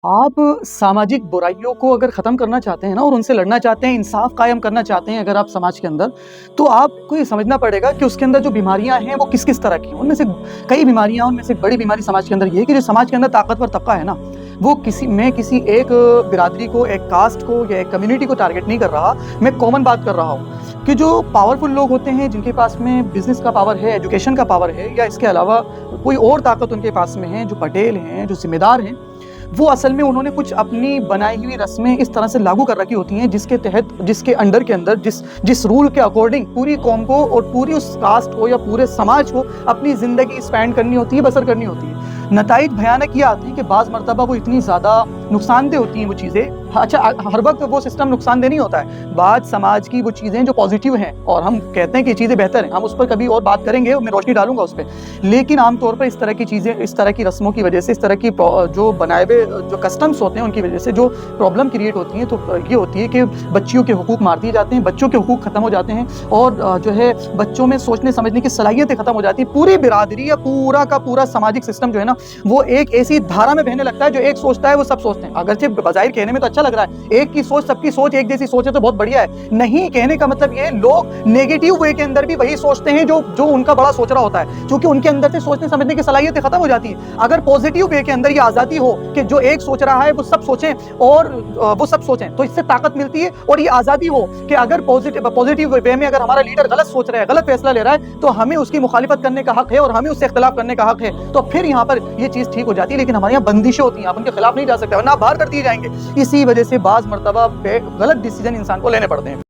आप सामाजिक बुराइयों को अगर ख़त्म करना चाहते हैं ना और उनसे लड़ना चाहते हैं, इंसाफ़ कायम करना चाहते हैं अगर आप समाज के अंदर, तो आपको ये समझना पड़ेगा कि उसके अंदर जो बीमारियाँ हैं वो किस-किस तरह की हैं। उनमें से कई बीमारियाँ, उनमें से एक बड़ी बीमारी समाज के अंदर ये है कि जो समाज के अंदर ताकतवर तबका है ना, वो किसी एक बिरादरी को, एक कास्ट को या एक कम्युनिटी को टारगेट नहीं कर रहा। मैं कॉमन बात कर रहा हूँ कि जो पावरफुल लोग होते हैं, जिनके पास में बिज़नेस का पावर है, एजुकेशन का पावर है या इसके अलावा कोई और ताकत उनके पास में है, जो पटेल हैं, जो ज़िम्मेदार हैं, वो असल में उन्होंने कुछ अपनी बनाई हुई रस्में इस तरह से लागू कर रखी होती हैं जिसके तहत, जिसके अंडर के अंदर, जिस रूल के अकॉर्डिंग पूरी कौम को और पूरी उस कास्ट को या पूरे समाज को अपनी ज़िंदगी स्पेंड करनी होती है, बसर करनी होती है। नताइज भयानक ये आते हैं कि बाज़ मरतबा वो इतनी ज़्यादा नुकसानदेह होती हैं वो चीज़ें। अच्छा, हर वक़्त वो सिस्टम नुकसानदेह नहीं होता है। बात समाज की वो चीज़ें जो पॉज़िटिव हैं और हम कहते हैं कि ये चीज़ें बेहतर हैं, हम उस पर कभी और बात करेंगे, मैं रोशनी डालूँगा उस पे। लेकिन आम तौर पर इस तरह की चीज़ें, इस तरह की रस्मों की वजह से, इस तरह की जो बनाए हुए जो कस्टम्स होते हैं, उनकी वजह से जो प्रॉब्लम क्रिएट होती है, तो ये होती है कि बच्चियों के हुकूक मार दिए जाते हैं, बच्चों के हुकूक ख़त्म हो जाते हैं और जो है बच्चों में सोचने समझने की सलाहियतें ख़त्म हो जाती हैं। पूरी बिरादरी या पूरा का पूरा सामाजिक सिस्टम जो है ना, वो एक ऐसी धारा में बहने लगता है, जो एक सोचता है वो सब सोचते हैं। अगरचे बज़ाहिर कहने में तो अच्छा लग रहा है, एक की सोच, सबकी सोच एक जैसी सोच है तो बहुत बढ़िया है। नहीं, कहने का मतलब ये है, लोग नेगेटिव वे के अंदर भी वही सोचते हैं जो उनका बड़ा सोच रहा होता है, क्योंकि उनके अंदर से सोचने समझने की सलाहियतें खत्म हो जाती है। अगर पॉजिटिव वे के अंदर ये आज़ादी हो कि जो एक सोच रहा है वो सब सोचें और वो सब सोचें, तो इससे ताकत मिलती है। और ये आज़ादी हो कि अगर पॉजिटिव वे में अगर हमारा लीडर गलत सोच रहा है, गलत फैसला ले रहा है, तो हमें उसकी मुखालिफत करने का हक है और हमें उससे इख्तिलाफ करने का हक है। तो फिर यहाँ पर ये चीज़ ठीक हो जाती है। लेकिन हमारे यहाँ बंदिशें होती हैं, आप उनके खिलाफ नहीं जा सकते, वरना आप बाहर कर दिए जाएंगे। इसी वजह से बाज़ मरतबा गलत डिसीजन इंसान को लेने पड़ते हैं।